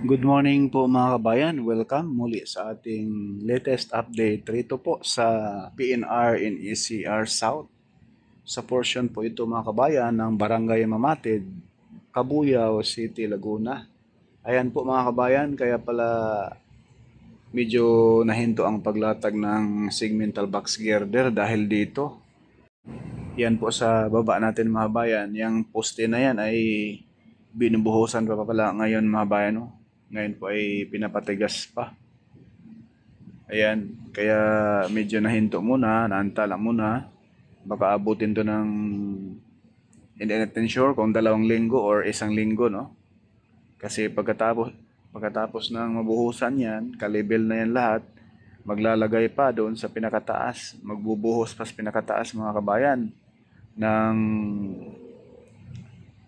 Good morning po mga kabayan. Welcome muli sa ating latest update rito po sa PNR in ECR South. Sa portion po ito mga kabayan ng Barangay Mamatid, Cabuyao City, Laguna. Ayan po mga kabayan, kaya pala medyo nahinto ang paglatag ng segmental box girder dahil dito. Yan po sa baba natin mga kabayan. Yung poste na yan ay binubuhusan pa pala ngayon mga kabayan. No? Ngayon po ay pinapatigas pa. Ayan, kaya medyo nahinto muna, naantala muna. Baka abutin to ng, hindi natin sure kung 2 linggo or 1 linggo, no? Kasi pagkatapos ng mabuhusan yan, kalibel na yan lahat, maglalagay pa doon sa pinakataas, magbubuhos pa sa pinakataas mga kabayan ng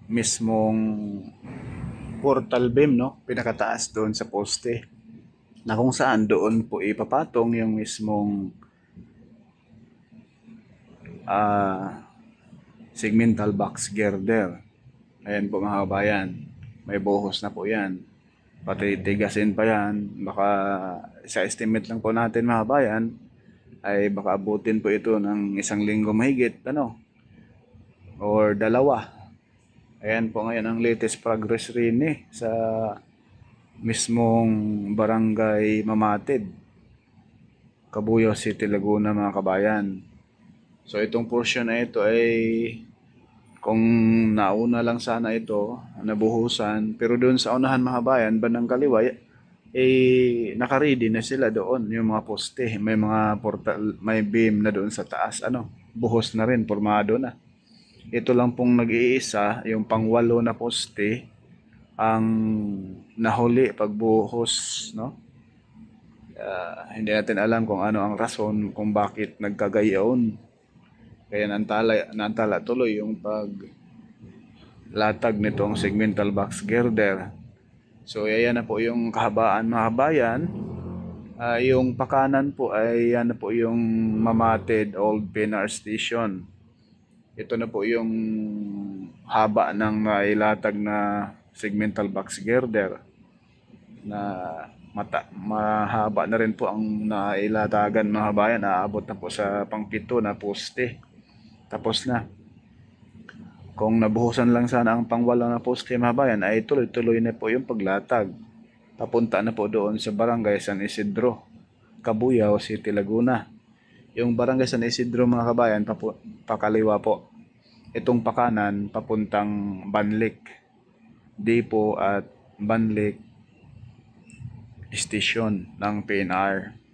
mismong portal beam, no? Pinakataas doon sa poste. Na kung saan doon po ipapatong yung mismong segmental box girder. Ayan po mga kabayan, may buhos na po yan. Pati tigasin pa yan. Baka sa estimate lang po natin mga kabayan, ay baka abutin po ito ng 1 linggo mahigit, ano? Or 2. Ayan po ngayon ang latest progress rin sa mismong Barangay Mamatid, Cabuyao City, Laguna mga kabayan. So itong portion na ito ay kung nauna lang sana ito, nabuhusan, pero doon sa unahan mga kabayan, bandang kaliwa, eh naka-ready na sila doon, yung mga poste, may mga portal, may beam na doon sa taas, ano, buhos na rin, formado na. Ito lang pong nag-iisa, yung pang-8 na poste, ang nahuli pagbuhos, no? Hindi natin alam kung ano ang rason kung bakit nagkagayon. Kaya naantala tuloy yung paglatag nitong segmental box girder. So ayan na po yung kahabaan mga kabayan. Yung pakanan po ay yan na po yung Mamatid Old PNR Station. Ito na po yung haba ng nailatag na segmental box girder na mahaba na rin po ang nailatagan mga kabayan. Naabot na po sa pang-7 na poste. Tapos na. Kung nabuhusan lang sana ang pang-8 na poste mga kabayan, ay tuloy-tuloy na po yung paglatag. Papunta na po doon sa Barangay San Isidro, Cabuyao City, Laguna. Yung Barangay San Isidro mga kabayan, pakaliwa po. Itong pakanan, papuntang Banlik Depot at Banlik Station ng PNR.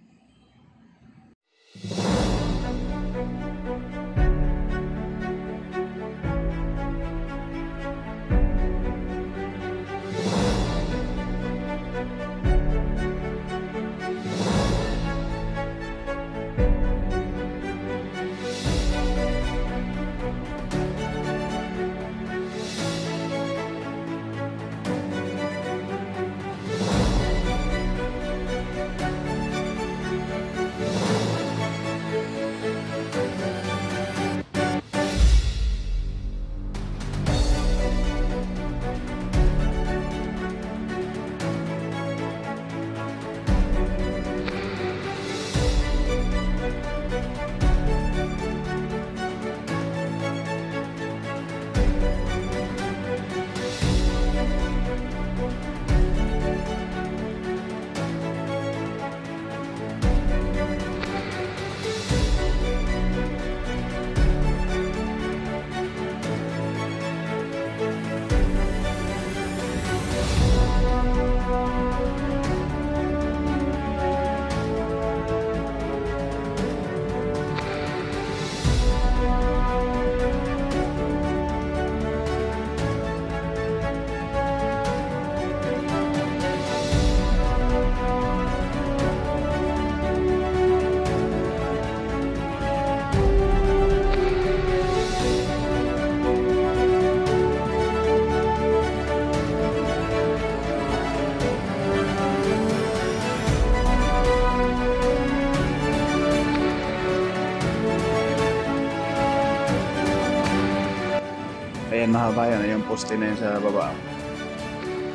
Ayan mga kabayan, yung poste na yun sa baba.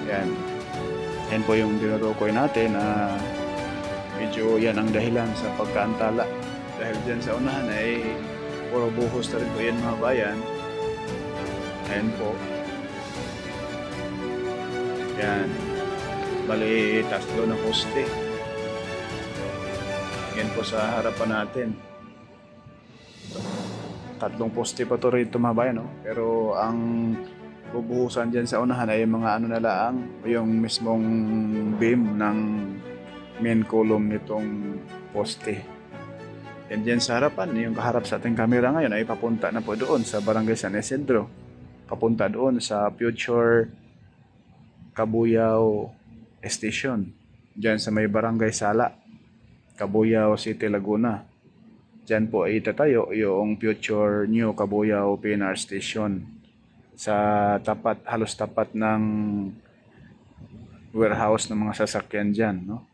Ayan. Yan po yung dinurukoy natin na medyo yan ang dahilan sa pagkaantala. Dahil dyan sa unahan ay puro buhos na rin po yan mga bayan. Ayan po. Yan. Bali, tatlo na poste. Yan po sa harapan natin. Tatlong poste pa to rito mga bayan, no? Pero ang bubuhusan dyan sa unahan ay mga ano na lang, yung mismong beam ng main column nitong poste. And dyan sa harapan, yung kaharap sa ating camera ngayon ay papunta na po doon sa Barangay San Isidro. Papunta doon sa future Cabuyao Station. Dyan sa may Barangay Sala, Cabuyao City, Laguna. Dyan po ay itatayo yung future new Cabuyao PNR Station. Sa tapat, halos tapat ng warehouse ng mga sasakyan dyan, no?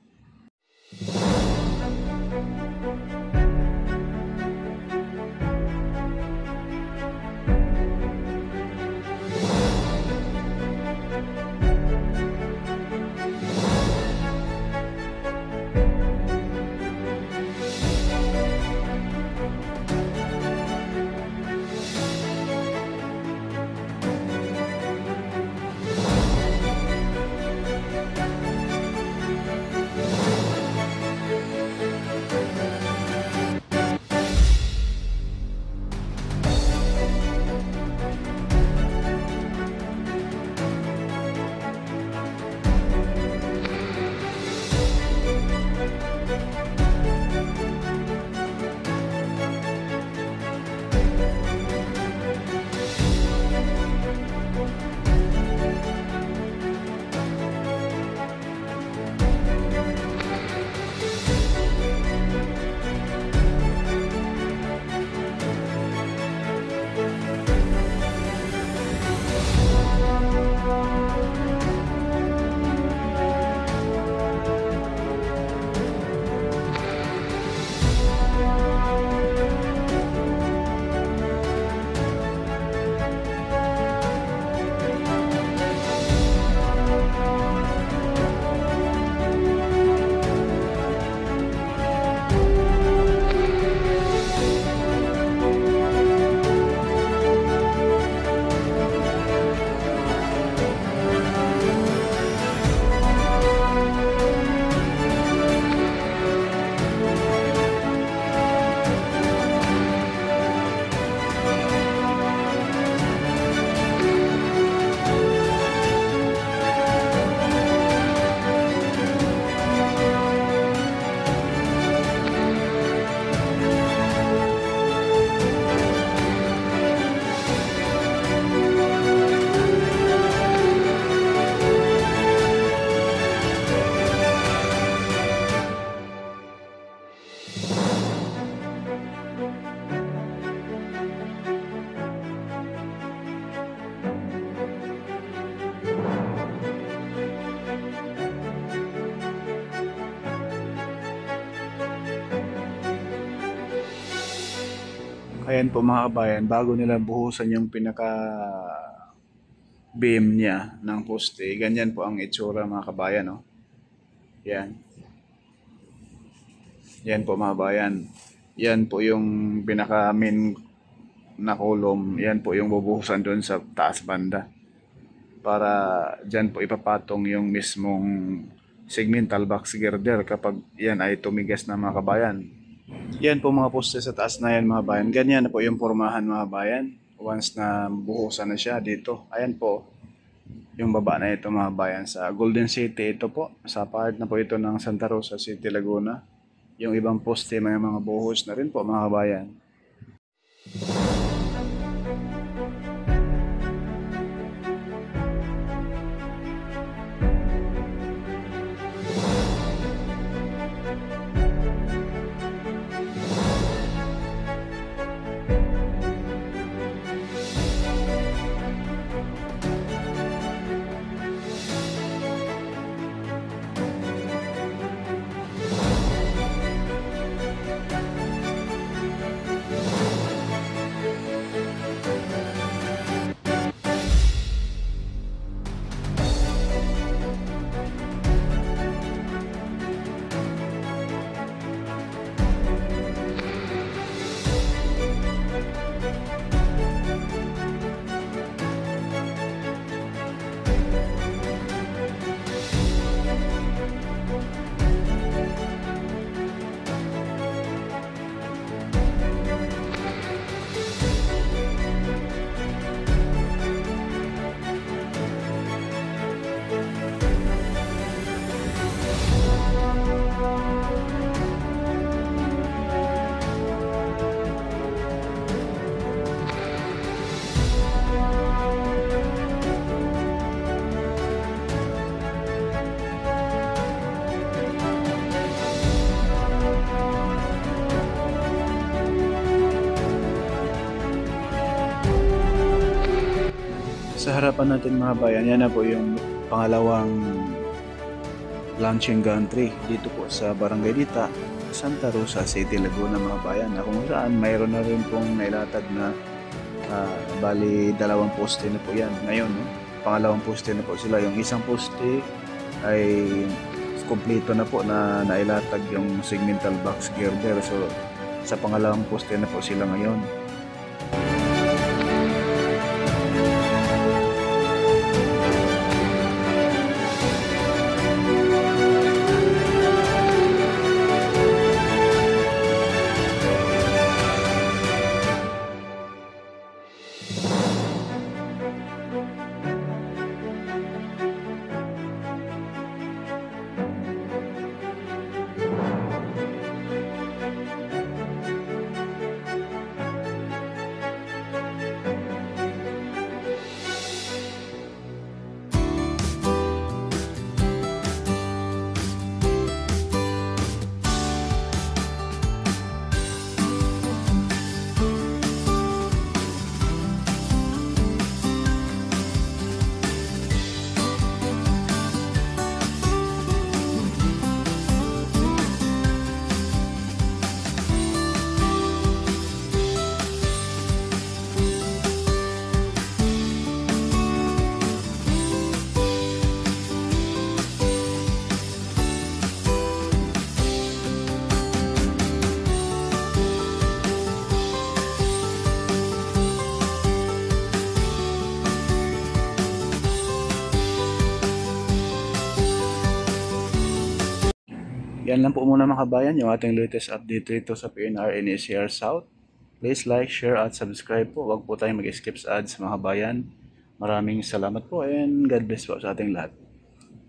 Ayan po mga kabayan, bago nila buhusan yung pinaka beam niya ng poste, ganyan po ang itsura mga kabayan, no? Yan. Yan po mga kabayan. Yan po yung pinaka main na column. Yan po yung bubuhusan doon sa taas banda. Para dyan po ipapatong yung mismong segmental box girder kapag yan ay tumigas na mga kabayan. Yan po mga poste sa taas na yan mga bayan. Ganyan na po yung pormahan mga bayan. Once na buhusan na siya dito. Ayan po. Yung baba na ito mga bayan sa Golden City. Ito po. Sa part na po ito ng Santa Rosa City, Laguna. Yung ibang poste may mga buhos na rin po mga bayan. sa harapan natin mga bayan, yan na po yung pangalawang launching gantry dito po sa Barangay Dita, Santa Rosa City, Laguna mga bayan, na kung saan mayroon na rin pong nailatag na bali dalawang poste na po yan ngayon, no? Pangalawang poste na po sila. Yung isang poste ay kompleto na po na nailatag yung segmental box girder, so sa pangalawang poste na po sila ngayon. Yan lang po muna mga kabayan, yung ating latest update dito sa PNR NACR South. Please like, share at subscribe po. Huwag po tayong mag-skip sa ads mga kabayan. Maraming salamat po and God bless po sa ating lahat.